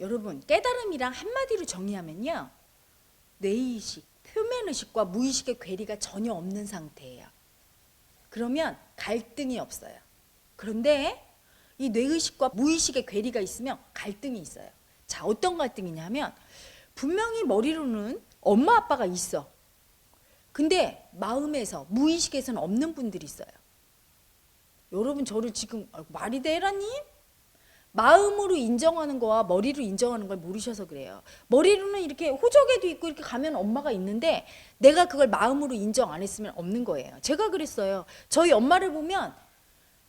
여러분, 깨달음이랑 한마디로 정의하면요, 뇌의식, 표면의식과 무의식의 괴리가 전혀 없는 상태예요. 그러면 갈등이 없어요. 그런데 이 뇌의식과 무의식의 괴리가 있으면 갈등이 있어요. 자, 어떤 갈등이냐면 분명히 머리로는 엄마 아빠가 있어. 근데 마음에서, 무의식에서는 없는 분들이 있어요. 여러분, 저를 지금 말이 돼, 헤라님? 마음으로 인정하는 거와 머리로 인정하는 걸 모르셔서 그래요. 머리로는 이렇게 호적에도 있고 이렇게 가면 엄마가 있는데 내가 그걸 마음으로 인정 안 했으면 없는 거예요. 제가 그랬어요. 저희 엄마를 보면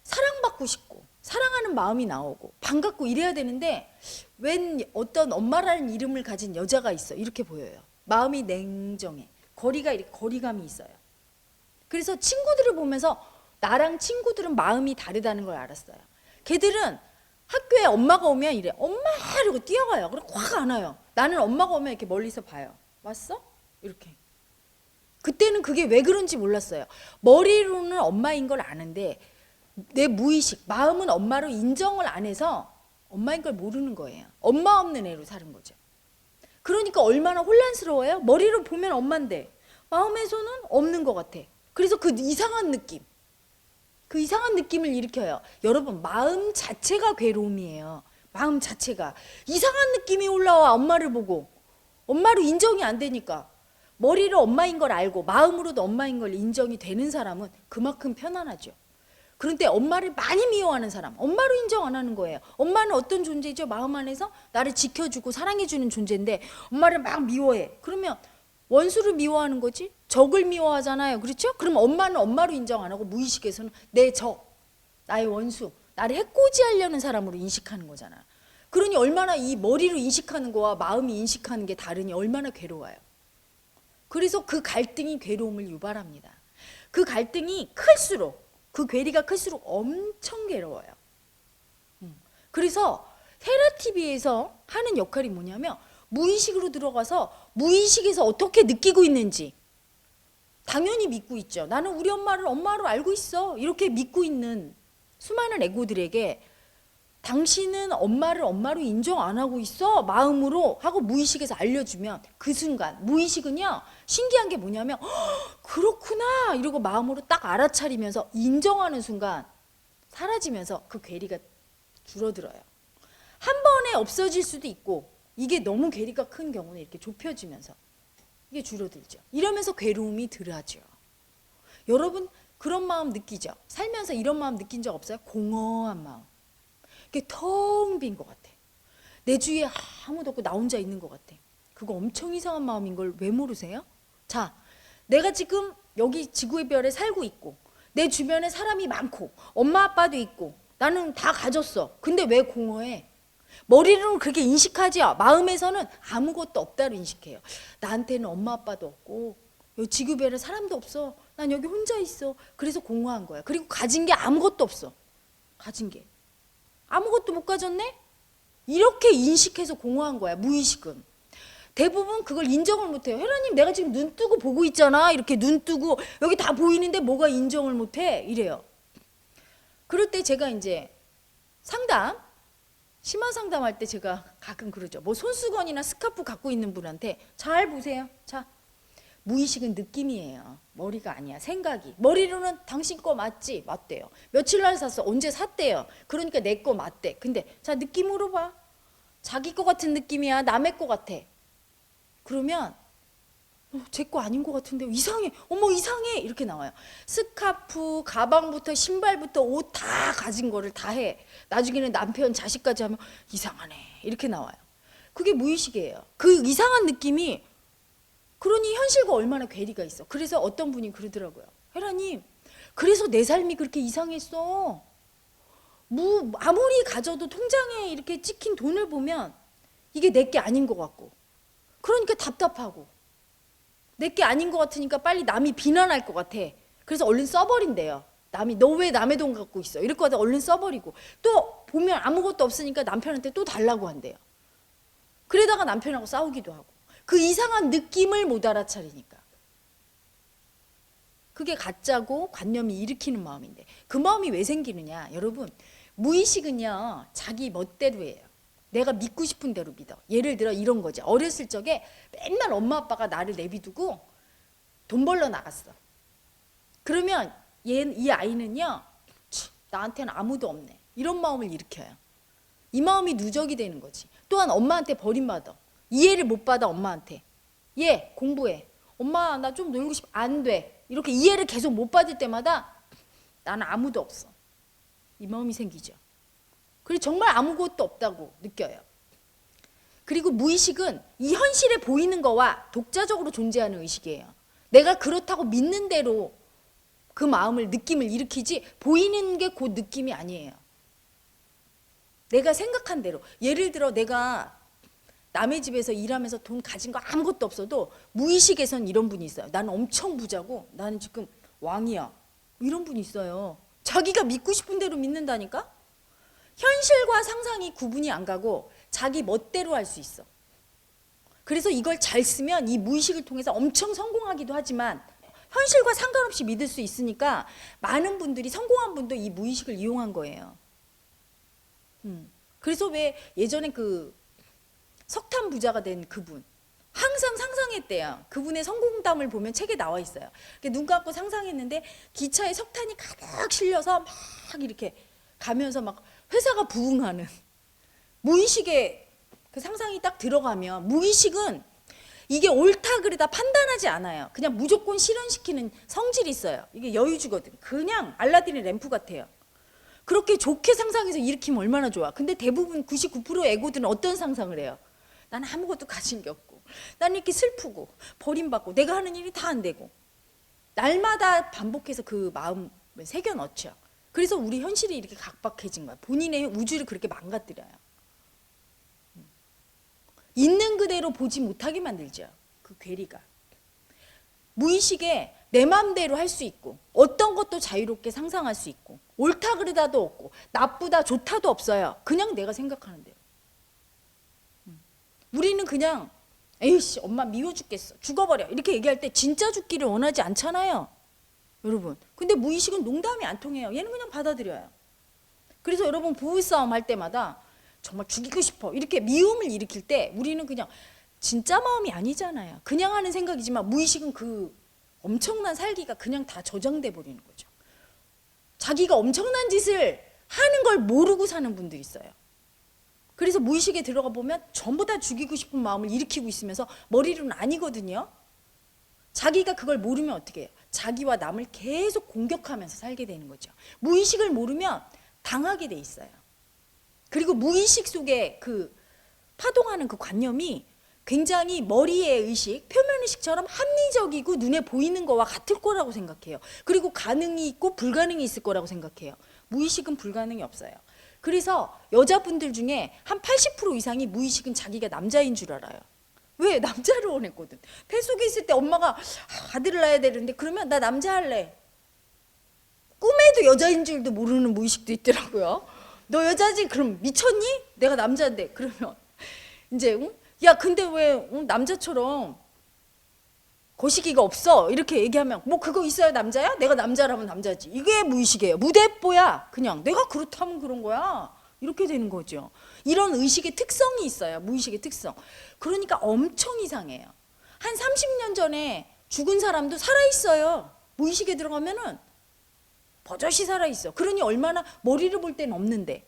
사랑받고 싶고 사랑하는 마음이 나오고 반갑고 이래야 되는데 웬 어떤 엄마라는 이름을 가진 여자가 있어. 이렇게 보여요. 마음이 냉정해. 거리감이 있어요. 그래서 친구들을 보면서 나랑 친구들은 마음이 다르다는 걸 알았어요. 걔들은 학교에 엄마가 오면 이래. 엄마! 이러고 뛰어가요. 그리고 확 안아요. 나는 엄마가 오면 이렇게 멀리서 봐요. 왔어? 이렇게. 그때는 그게 왜 그런지 몰랐어요. 머리로는 엄마인 걸 아는데 내 무의식, 마음은 엄마로 인정을 안 해서 엄마인 걸 모르는 거예요. 엄마 없는 애로 사는 거죠. 그러니까 얼마나 혼란스러워요? 머리로 보면 엄마인데 마음에서는 없는 것 같아. 그래서 그 이상한 느낌. 그 이상한 느낌을 일으켜요. 여러분, 마음 자체가 괴로움이에요. 마음 자체가. 이상한 느낌이 올라와, 엄마를 보고. 엄마로 인정이 안 되니까. 머리로 엄마인 걸 알고 마음으로도 엄마인 걸 인정이 되는 사람은 그만큼 편안하죠. 그런데 엄마를 많이 미워하는 사람, 엄마로 인정 안 하는 거예요. 엄마는 어떤 존재죠? 마음 안에서 나를 지켜주고 사랑해주는 존재인데 엄마를 막 미워해. 그러면 원수를 미워하는 거지? 적을 미워하잖아요. 그렇죠? 그럼 엄마는 엄마로 인정 안 하고 무의식에서는 내 적, 나의 원수, 나를 해코지하려는 사람으로 인식하는 거잖아. 그러니 얼마나 이 머리로 인식하는 거와 마음이 인식하는 게 다르니 얼마나 괴로워요. 그래서 그 갈등이 괴로움을 유발합니다. 그 갈등이 클수록, 그 괴리가 클수록 엄청 괴로워요. 그래서 테라티비에서 하는 역할이 뭐냐면 무의식으로 들어가서 무의식에서 어떻게 느끼고 있는지 당연히 믿고 있죠. 나는 우리 엄마를 엄마로 알고 있어. 이렇게 믿고 있는 수많은 에고들에게 당신은 엄마를 엄마로 인정 안 하고 있어. 마음으로 하고 무의식에서 알려주면 그 순간 무의식은요. 신기한 게 뭐냐면 그렇구나 이러고 마음으로 딱 알아차리면서 인정하는 순간 사라지면서 그 괴리가 줄어들어요. 한 번에 없어질 수도 있고 이게 너무 괴리가 큰 경우는 이렇게 좁혀지면서 이게 줄어들죠. 이러면서 괴로움이 덜하죠. 여러분 그런 마음 느끼죠? 살면서 이런 마음 느낀 적 없어요? 공허한 마음. 이게 텅 빈 것 같아. 내 주위에 아무도 없고 나 혼자 있는 것 같아. 그거 엄청 이상한 마음인 걸 왜 모르세요? 자, 내가 지금 여기 지구의 별에 살고 있고 내 주변에 사람이 많고 엄마 아빠도 있고 나는 다 가졌어. 근데 왜 공허해? 머리로는 그렇게 인식하지요. 마음에서는 아무것도 없다로 인식해요. 나한테는 엄마 아빠도 없고 여기 지구별에 사람도 없어. 난 여기 혼자 있어. 그래서 공허한 거야. 그리고 가진 게 아무것도 없어. 가진 게 아무것도 못 가졌네? 이렇게 인식해서 공허한 거야. 무의식은. 대부분 그걸 인정을 못해요. 혜라님 내가 지금 눈 뜨고 보고 있잖아. 이렇게 눈 뜨고 여기 다 보이는데 뭐가 인정을 못해? 이래요. 그럴 때 제가 이제 심화 상담할 때 제가 가끔 그러죠. 뭐 손수건이나 스카프 갖고 있는 분한테 잘 보세요. 자, 무의식은 느낌이에요. 머리가 아니야. 생각이. 머리로는 당신 거 맞지? 맞대요. 며칠 날 샀어. 언제 샀대요. 그러니까 내 거 맞대. 근데 자 느낌으로 봐. 자기 거 같은 느낌이야. 남의 거 같아. 그러면 제 거 아닌 것 같은데 이상해. 어머 이상해. 이렇게 나와요. 스카프, 가방부터 신발부터 옷 다 가진 거를 다 해. 나중에는 남편, 자식까지 하면 이상하네. 이렇게 나와요. 그게 무의식이에요. 그 이상한 느낌이 그러니 현실과 얼마나 괴리가 있어. 그래서 어떤 분이 그러더라고요. 혜라님 그래서 내 삶이 그렇게 이상했어. 아무리 가져도 통장에 이렇게 찍힌 돈을 보면 이게 내게 아닌 것 같고 그러니까 답답하고 내게 아닌 것 같으니까 빨리 남이 비난할 것 같아. 그래서 얼른 써버린대요. 남이 너 왜 남의 돈 갖고 있어? 이럴 것 같아 얼른 써버리고 또 보면 아무것도 없으니까 남편한테 또 달라고 한대요. 그러다가 남편하고 싸우기도 하고 그 이상한 느낌을 못 알아차리니까 그게 가짜고 관념이 일으키는 마음인데 그 마음이 왜 생기느냐 여러분 무의식은요 자기 멋대로 해요. 내가 믿고 싶은 대로 믿어. 예를 들어 이런 거지. 어렸을 적에 맨날 엄마 아빠가 나를 내비두고 돈 벌러 나갔어. 그러면 이 아이는요, 나한테는 아무도 없네, 이런 마음을 일으켜요. 이 마음이 누적이 되는 거지. 또한 엄마한테 버림받아. 이해를 못 받아. 엄마한테. 얘 공부해. 엄마 나 좀 놀고 싶어. 안 돼. 이렇게 이해를 계속 못 받을 때마다 나는 아무도 없어, 이 마음이 생기죠. 그리고 정말 아무것도 없다고 느껴요. 그리고 무의식은 이 현실에 보이는 거와 독자적으로 존재하는 의식이에요. 내가 그렇다고 믿는 대로 그 마음을, 느낌을 일으키지 보이는 게 그 느낌이 아니에요. 내가 생각한 대로. 예를 들어 내가 남의 집에서 일하면서 돈 가진 거 아무것도 없어도 무의식에선 이런 분이 있어요. 나는 엄청 부자고 나는 지금 왕이야, 이런 분이 있어요. 자기가 믿고 싶은 대로 믿는다니까. 현실과 상상이 구분이 안 가고 자기 멋대로 할 수 있어. 그래서 이걸 잘 쓰면 이 무의식을 통해서 엄청 성공하기도 하지만 현실과 상관없이 믿을 수 있으니까 많은 분들이, 성공한 분도 이 무의식을 이용한 거예요. 그래서 왜 예전에 그 석탄 부자가 된 그분 항상 상상했대요. 그분의 성공담을 보면 책에 나와 있어요. 눈 감고 상상했는데 기차에 석탄이 가득 실려서 막 이렇게 가면서 막 회사가 부흥하는, 무의식에 그 상상이 딱 들어가면, 무의식은 이게 옳다 그르다 판단하지 않아요. 그냥 무조건 실현시키는 성질이 있어요. 이게 여유주거든. 그냥 알라딘의 램프 같아요. 그렇게 좋게 상상해서 일으키면 얼마나 좋아. 근데 대부분 99% 에고들은 어떤 상상을 해요? 나는 아무것도 가진 게 없고, 나는 이렇게 슬프고 버림받고 내가 하는 일이 다 안 되고, 날마다 반복해서 그 마음을 새겨 넣죠. 그래서 우리 현실이 이렇게 각박해진 거야. 본인의 우주를 그렇게 망가뜨려요. 있는 그대로 보지 못하게 만들죠, 그 괴리가. 무의식에 내 마음대로 할 수 있고 어떤 것도 자유롭게 상상할 수 있고 옳다 그르다도 없고 나쁘다 좋다도 없어요. 그냥 내가 생각하는 대로. 우리는 그냥 에이씨 엄마 미워 죽겠어, 죽어버려, 이렇게 얘기할 때 진짜 죽기를 원하지 않잖아요, 여러분. 근데 무의식은 농담이 안 통해요. 얘는 그냥 받아들여요. 그래서 여러분 부부싸움 할 때마다 정말 죽이고 싶어 이렇게 미움을 일으킬 때 우리는 그냥 진짜 마음이 아니잖아요. 그냥 하는 생각이지만 무의식은 그 엄청난 살기가 그냥 다 저장돼 버리는 거죠. 자기가 엄청난 짓을 하는 걸 모르고 사는 분들이 있어요. 그래서 무의식에 들어가 보면 전부 다 죽이고 싶은 마음을 일으키고 있으면서 머리로는 아니거든요. 자기가 그걸 모르면 어떻게 해요? 자기와 남을 계속 공격하면서 살게 되는 거죠. 무의식을 모르면 당하게 돼 있어요. 그리고 무의식 속에 그 파동하는 그 관념이 굉장히 머리의 의식, 표면의식처럼 합리적이고 눈에 보이는 거와 같을 거라고 생각해요. 그리고 가능이 있고 불가능이 있을 거라고 생각해요. 무의식은 불가능이 없어요. 그래서 여자분들 중에 한 80% 이상이 무의식은 자기가 남자인 줄 알아요. 왜? 남자를 원했거든. 폐 속에 있을 때 엄마가 아들을 낳아야 되는데 그러면 나 남자 할래. 꿈에도 여자인 줄도 모르는 무의식도 있더라고요. 너 여자지? 그럼 미쳤니? 내가 남자인데. 그러면 이제 응? 야 근데 왜 남자처럼 거시기가 없어? 이렇게 얘기하면 뭐 그거 있어야 남자야? 내가 남자라면 남자지. 이게 무의식이에요. 무대뽀야. 그냥 내가 그렇다면 그런 거야. 이렇게 되는 거죠. 이런 의식의 특성이 있어요. 무의식의 특성. 그러니까 엄청 이상해요. 한 30년 전에 죽은 사람도 살아있어요. 무의식에 들어가면은 버젓이 살아있어. 그러니 얼마나 머리를 볼 때는 없는데.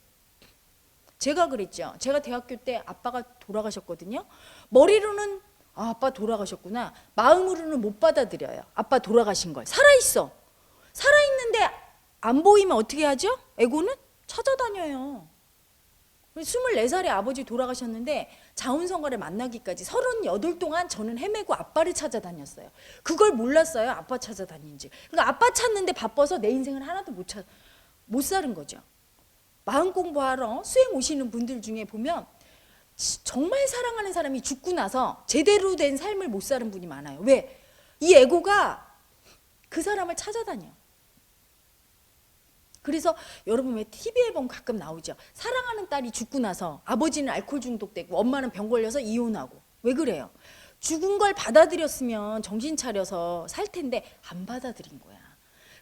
제가 그랬죠. 제가 대학교 때 아빠가 돌아가셨거든요. 머리로는 아, 아빠 돌아가셨구나. 마음으로는 못 받아들여요. 아빠 돌아가신 걸. 살아있어. 살아있는데 안 보이면 어떻게 하죠? 에고는 찾아다녀요. 24살에 아버지 돌아가셨는데 자운성가를 만나기까지 38 동안 저는 헤매고 아빠를 찾아다녔어요. 그걸 몰랐어요. 아빠 찾아다닌지. 그러니까 아빠 찾는데 바빠서 내 인생을 하나도 못 사는 거죠. 마음 공부하러 수행 오시는 분들 중에 보면 정말 사랑하는 사람이 죽고 나서 제대로 된 삶을 못 사는 분이 많아요. 왜? 이 에고가 그 사람을 찾아다녀. 그래서 여러분 왜 TV에 보면 가끔 나오죠. 사랑하는 딸이 죽고 나서 아버지는 알코올 중독되고 엄마는 병 걸려서 이혼하고. 왜 그래요? 죽은 걸 받아들였으면 정신 차려서 살 텐데 안 받아들인 거야.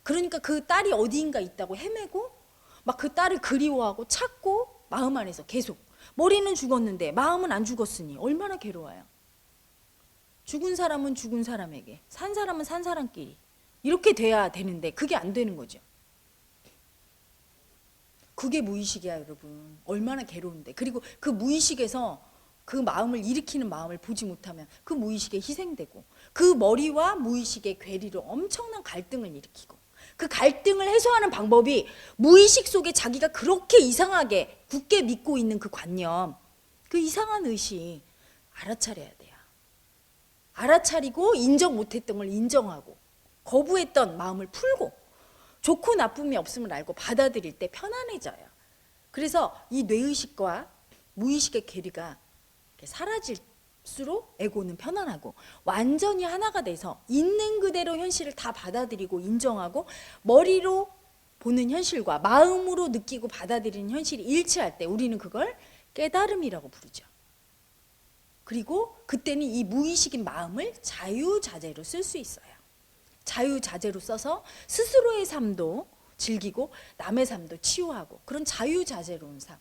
그러니까 그 딸이 어디인가 있다고 헤매고 막 그 딸을 그리워하고 찾고 마음 안에서 계속. 머리는 죽었는데 마음은 안 죽었으니 얼마나 괴로워요. 죽은 사람은 죽은 사람에게, 산 사람은 산 사람끼리 이렇게 돼야 되는데 그게 안 되는 거죠. 그게 무의식이야, 여러분. 얼마나 괴로운데. 그리고 그 무의식에서 그 마음을 일으키는 마음을 보지 못하면 그 무의식에 희생되고, 그 머리와 무의식의 괴리로 엄청난 갈등을 일으키고, 그 갈등을 해소하는 방법이 무의식 속에 자기가 그렇게 이상하게 굳게 믿고 있는 그 관념, 그 이상한 의식 알아차려야 돼요. 알아차리고 인정 못했던 걸 인정하고, 거부했던 마음을 풀고, 좋고 나쁨이 없음을 알고 받아들일 때 편안해져요. 그래서 이 뇌의식과 무의식의 괴리가 사라질수록 에고는 편안하고 완전히 하나가 돼서 있는 그대로 현실을 다 받아들이고 인정하고, 머리로 보는 현실과 마음으로 느끼고 받아들이는 현실이 일치할 때 우리는 그걸 깨달음이라고 부르죠. 그리고 그때는 이 무의식인 마음을 자유자재로 쓸 수 있어요. 자유자재로 써서 스스로의 삶도 즐기고 남의 삶도 치유하고, 그런 자유자재로운 삶,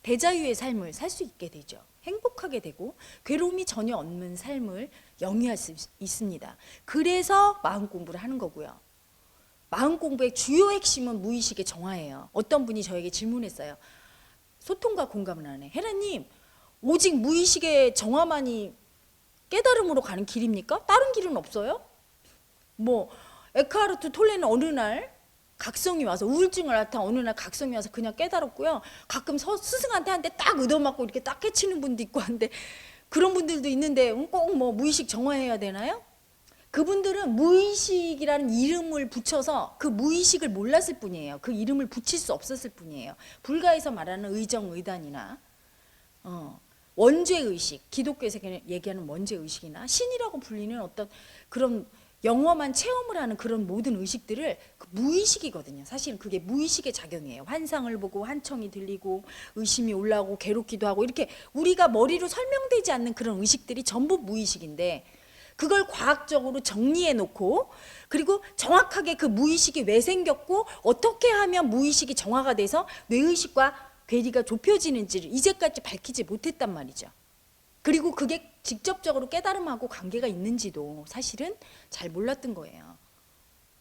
대자유의 삶을 살 수 있게 되죠. 행복하게 되고 괴로움이 전혀 없는 삶을 영위할 수 있습니다. 그래서 마음 공부를 하는 거고요. 마음 공부의 주요 핵심은 무의식의 정화예요. 어떤 분이 저에게 질문했어요. 소통과 공감을 하네. 헤라님, 오직 무의식의 정화만이 깨달음으로 가는 길입니까? 다른 길은 없어요? 뭐 에크하르트 톨레는 어느 날 각성이 와서, 우울증을 앓다 어느 날 각성이 와서 그냥 깨달았고요. 가끔 스승한테 한 대 딱 얻어맞고 이렇게 딱 깨치는 분도 있고 한데, 그런 분들도 있는데 꼭 뭐 무의식 정화해야 되나요? 그분들은 무의식이라는 이름을 붙여서 그 무의식을 몰랐을 뿐이에요. 그 이름을 붙일 수 없었을 뿐이에요. 불가에서 말하는 의정의단이나 원죄의식, 기독교에서 얘기하는 원죄의식이나 신이라고 불리는 어떤 그런 영험한 체험을 하는 그런 모든 의식들을 그 무의식이거든요. 사실은 그게 무의식의 작용이에요. 환상을 보고 환청이 들리고 의심이 올라오고 괴롭기도 하고, 이렇게 우리가 머리로 설명되지 않는 그런 의식들이 전부 무의식인데, 그걸 과학적으로 정리해 놓고, 그리고 정확하게 그 무의식이 왜 생겼고 어떻게 하면 무의식이 정화가 돼서 뇌의식과 괴리가 좁혀지는지를 이제까지 밝히지 못했단 말이죠. 그리고 그게 직접적으로 깨달음하고 관계가 있는지도 사실은 잘 몰랐던 거예요.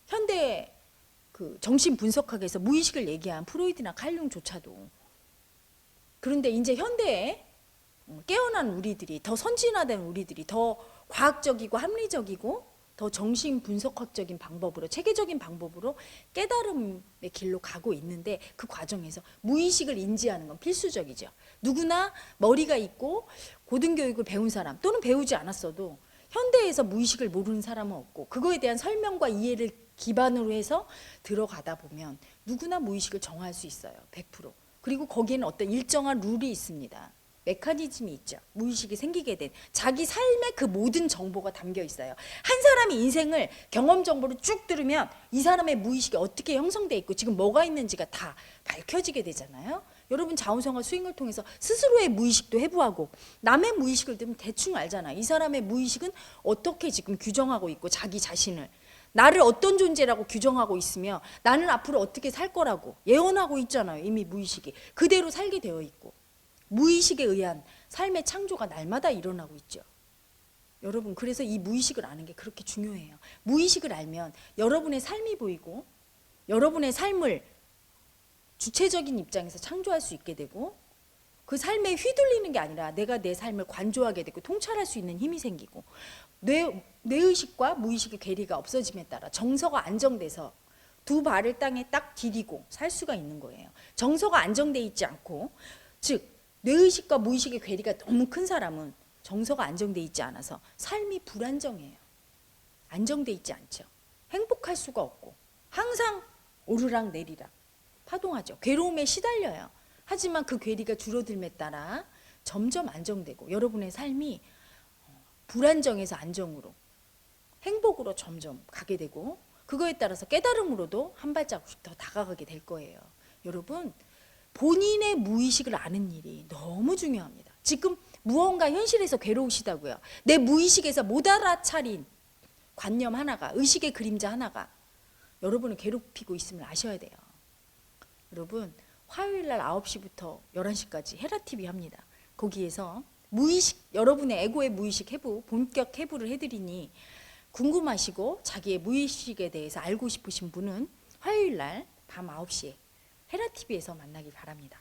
현대 그 정신 분석학에서 무의식을 얘기한 프로이드나 칼융조차도. 그런데 이제 현대에 깨어난 우리들이, 더 선진화된 우리들이 더 과학적이고 합리적이고 더 정신 분석학적인 방법으로, 체계적인 방법으로 깨달음의 길로 가고 있는데, 그 과정에서 무의식을 인지하는 건 필수적이죠. 누구나 머리가 있고 고등교육을 배운 사람 또는 배우지 않았어도 현대에서 무의식을 모르는 사람은 없고, 그거에 대한 설명과 이해를 기반으로 해서 들어가다 보면 누구나 무의식을 정화할 수 있어요. 100%. 그리고 거기에는 어떤 일정한 룰이 있습니다. 메커니즘이 있죠. 무의식이 생기게 된 자기 삶의 그 모든 정보가 담겨 있어요. 한 사람이 인생을 경험 정보를 쭉 들으면 이 사람의 무의식이 어떻게 형성돼 있고 지금 뭐가 있는지가 다 밝혀지게 되잖아요. 여러분 자원생활 스윙을 통해서 스스로의 무의식도 해부하고 남의 무의식을 들으면 대충 알잖아요. 이 사람의 무의식은 어떻게 지금 규정하고 있고, 자기 자신을, 나를 어떤 존재라고 규정하고 있으며 나는 앞으로 어떻게 살 거라고 예언하고 있잖아요. 이미 무의식이 그대로 살게 되어 있고, 무의식에 의한 삶의 창조가 날마다 일어나고 있죠. 여러분, 그래서 이 무의식을 아는 게 그렇게 중요해요. 무의식을 알면 여러분의 삶이 보이고 여러분의 삶을 주체적인 입장에서 창조할 수 있게 되고, 그 삶에 휘둘리는 게 아니라 내가 내 삶을 관조하게 되고 통찰할 수 있는 힘이 생기고, 뇌의식과 무의식의 괴리가 없어짐에 따라 정서가 안정돼서 두 발을 땅에 딱 디디고 살 수가 있는 거예요. 정서가 안정돼 있지 않고, 즉 뇌의식과 무의식의 괴리가 너무 큰 사람은 정서가 안정돼 있지 않아서 삶이 불안정해요. 안정돼 있지 않죠. 행복할 수가 없고 항상 오르락 내리락 파동하죠. 괴로움에 시달려요. 하지만 그 괴리가 줄어들에 따라 점점 안정되고 여러분의 삶이 불안정에서 안정으로, 행복으로 점점 가게 되고, 그거에 따라서 깨달음으로도 한 발자국씩 더 다가가게 될 거예요. 여러분, 본인의 무의식을 아는 일이 너무 중요합니다. 지금 무언가 현실에서 괴로우시다고요. 내 무의식에서 못 알아차린 관념 하나가, 의식의 그림자 하나가 여러분을 괴롭히고 있음을 아셔야 돼요. 여러분, 화요일 날 9시부터 11시까지 헤라TV 합니다. 거기에서 무의식, 여러분의 에고의 무의식 해부, 본격 해부를 해드리니 궁금하시고 자기의 무의식에 대해서 알고 싶으신 분은 화요일 날 밤 9시에 헤라TV에서 만나길 바랍니다.